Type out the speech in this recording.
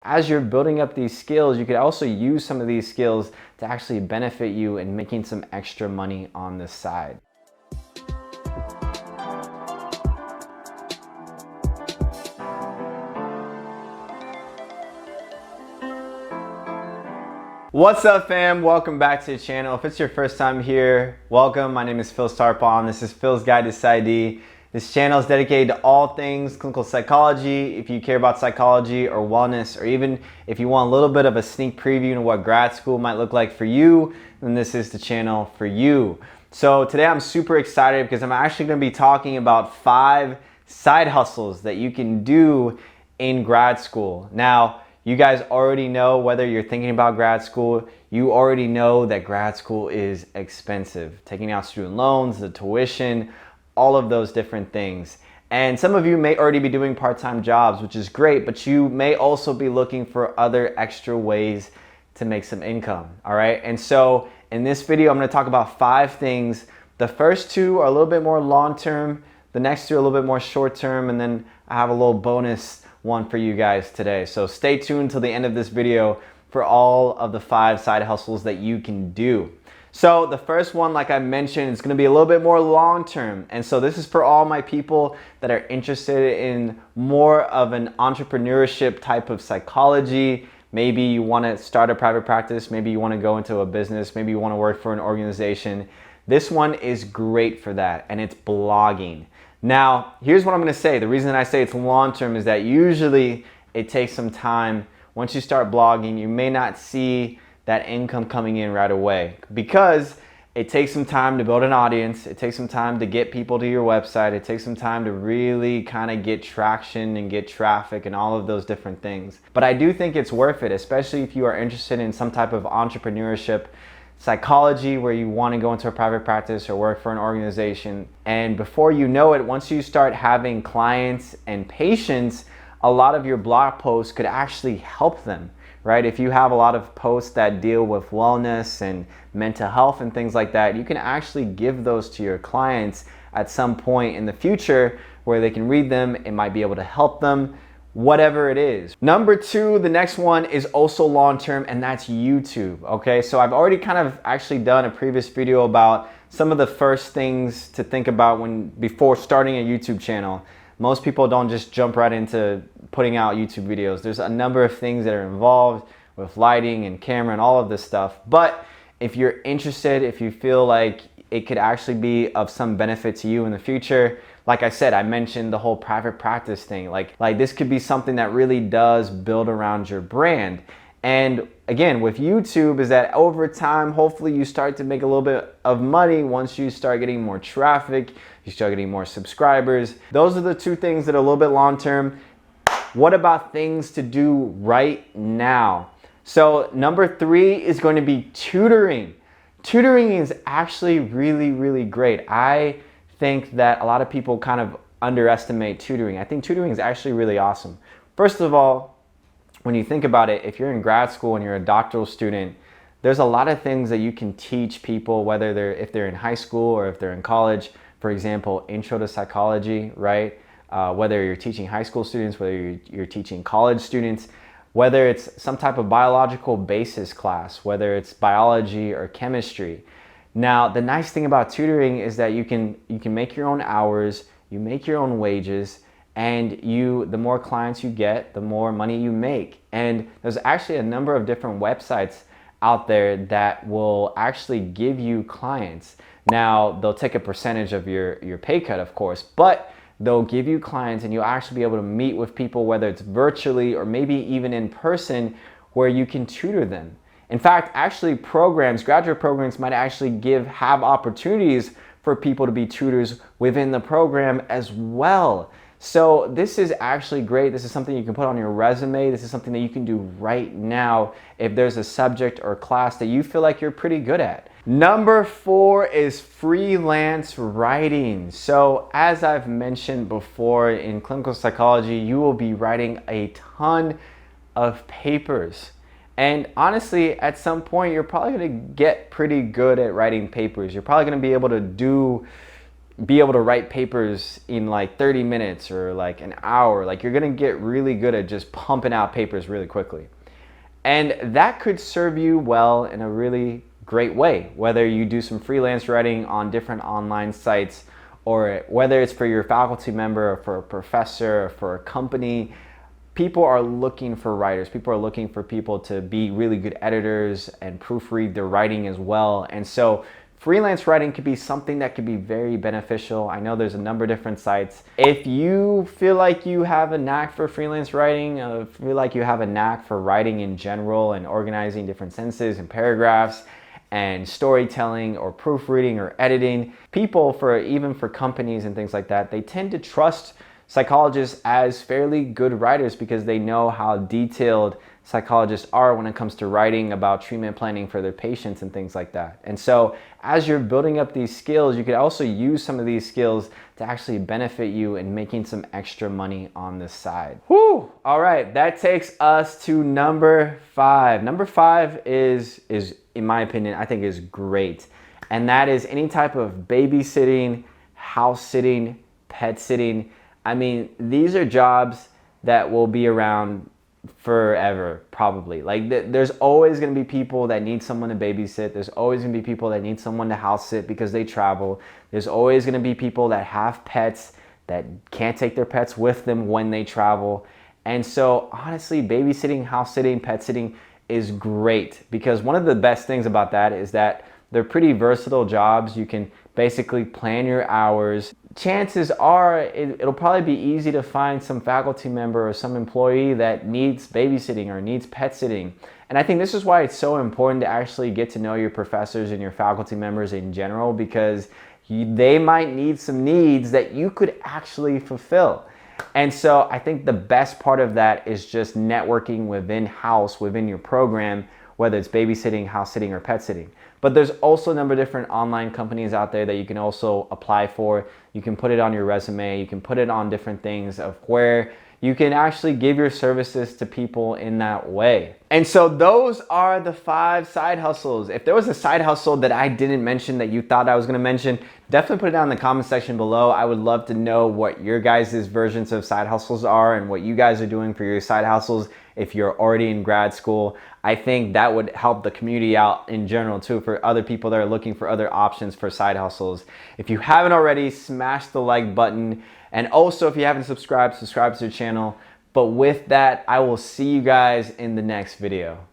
as you're building up these skills, you could also use some of these skills to actually benefit you in making some extra money on the side. What's up, fam? Welcome back to the channel. If it's your first time here, welcome. My name is Phil Starpon. This is Phil's Guide to PsyD. This channel is dedicated to all things clinical psychology. If you care about psychology or wellness, or even if you want a little bit of a sneak preview into what grad school might look like for you, then this is the channel for you. So today I'm super excited because I'm actually going to be talking about 5 side hustles that you can do in grad school. Now, you guys already know, whether you're thinking about grad school, you already know that grad school is expensive. Taking out student loans, the tuition, all of those different things. And some of you may already be doing part-time jobs, which is great, but you may also be looking for other extra ways to make some income, all right? And so in this video, I'm gonna talk about 5 things. The first 2 are a little bit more long-term, the next 2 are a little bit more short-term, and then I have a little bonus one for you guys today. So stay tuned till the end of this video for all of the 5 side hustles that you can do. So the first one, like I mentioned, is going to be a little bit more long-term. And so this is for all my people that are interested in more of an entrepreneurship type of psychology. Maybe you want to start a private practice. Maybe you want to go into a business. Maybe you want to work for an organization. This one is great for that, and it's blogging. Now, here's what I'm going to say. The reason I say it's long-term is that usually it takes some time. Once you start blogging, you may not see that income coming in right away because it takes some time to build an audience. It takes some time to get people to your website. It takes some time to really kind of get traction and get traffic and all of those different things. But I do think it's worth it, especially if you are interested in some type of entrepreneurship psychology where you want to go into a private practice or work for an organization. And before you know it, once you start having clients and patients, a lot of your blog posts could actually help them, right? If you have a lot of posts that deal with wellness and mental health and things like that, you can actually give those to your clients at some point in the future where they can read them. It might be able to help them, whatever it is. Number 2, the next one is also long-term, and that's YouTube, okay? So I've already kind of actually done a previous video about some of the first things to think about before starting a YouTube channel. Most people don't just jump right into putting out YouTube videos. There's a number of things that are involved with lighting and camera and all of this stuff. But if you're interested, if you feel like it could actually be of some benefit to you in the future, like I said, I mentioned the whole private practice thing. Like this could be something that really does build around your brand. And again, with YouTube is that over time, hopefully you start to make a little bit of money once you start getting more traffic, you start getting more subscribers. Those are the 2 things that are a little bit long-term. What about things to do right now? So number 3 is going to be tutoring. Tutoring is actually really, really great. I think that a lot of people kind of underestimate tutoring. I think tutoring is actually really awesome. First of all, when you think about it, if you're in grad school and you're a doctoral student, there's a lot of things that you can teach people, whether if they're in high school or if they're in college. For example, intro to psychology, right? Whether you're teaching high school students, whether you're teaching college students, whether it's some type of biological basis class, whether it's biology or chemistry. Now, the nice thing about tutoring is that you can make your own hours, you make your own wages, and the more clients you get, the more money you make. And there's actually a number of different websites out there that will actually give you clients. Now, they'll take a percentage of your pay cut, of course, but they'll give you clients and you'll actually be able to meet with people, whether it's virtually or maybe even in person, where you can tutor them. In fact, actually graduate programs might actually have opportunities for people to be tutors within the program as well. So this is actually great. This is something you can put on your resume. This is something that you can do right now if there's a subject or class that you feel like you're pretty good at. Number 4 is freelance writing. So as I've mentioned before, in clinical psychology, you will be writing a ton of papers. And honestly, at some point, you're probably gonna get pretty good at writing papers. You're probably gonna be able to do be able to write papers in like 30 minutes or like an hour. Like you're gonna get really good at just pumping out papers really quickly. And that could serve you well in a really great way, whether you do some freelance writing on different online sites, or whether it's for your faculty member or for a professor or for a company. People are looking for writers. People are looking for people to be really good editors and proofread their writing as well. And so freelance writing could be something that could be very beneficial. I know there's a number of different sites. If you feel like you have a knack for freelance writing, feel like you have a knack for writing in general and organizing different sentences and paragraphs and storytelling or proofreading or editing, people even for companies and things like that, they tend to trust psychologists as fairly good writers because they know how detailed psychologists are when it comes to writing about treatment planning for their patients and things like that. And so as you're building up these skills, you could also use some of these skills to actually benefit you in making some extra money on the side. Whew! All right, that takes us to number 5. Number 5 is in my opinion, I think is great. And that is any type of babysitting, house sitting, pet sitting. I mean, these are jobs that will be around forever, probably. Like there's always going to be people that need someone to babysit. There's always going to be people that need someone to house sit because they travel. There's always going to be people that have pets that can't take their pets with them when they travel. And so honestly, babysitting, house sitting, pet sitting is great because one of the best things about that is that they're pretty versatile jobs. You can basically plan your hours. Chances are it'll probably be easy to find some faculty member or some employee that needs babysitting or needs pet sitting. And I think this is why it's so important to actually get to know your professors and your faculty members in general, because they might need some needs that you could actually fulfill. And so I think the best part of that is just networking within your program, whether it's babysitting, house sitting, or pet sitting. But there's also a number of different online companies out there that you can also apply for. You can put it on your resume. You can put it on different things of where you can actually give your services to people in that way. And so those are the 5 side hustles. If there was a side hustle that I didn't mention that you thought I was gonna mention, definitely put it down in the comment section below. I would love to know what your guys' versions of side hustles are and what you guys are doing for your side hustles if you're already in grad school. I think that would help the community out in general too, for other people that are looking for other options for side hustles. If you haven't already, smash the like button. And also, if you haven't subscribed, subscribe to the channel. But with that, I will see you guys in the next video.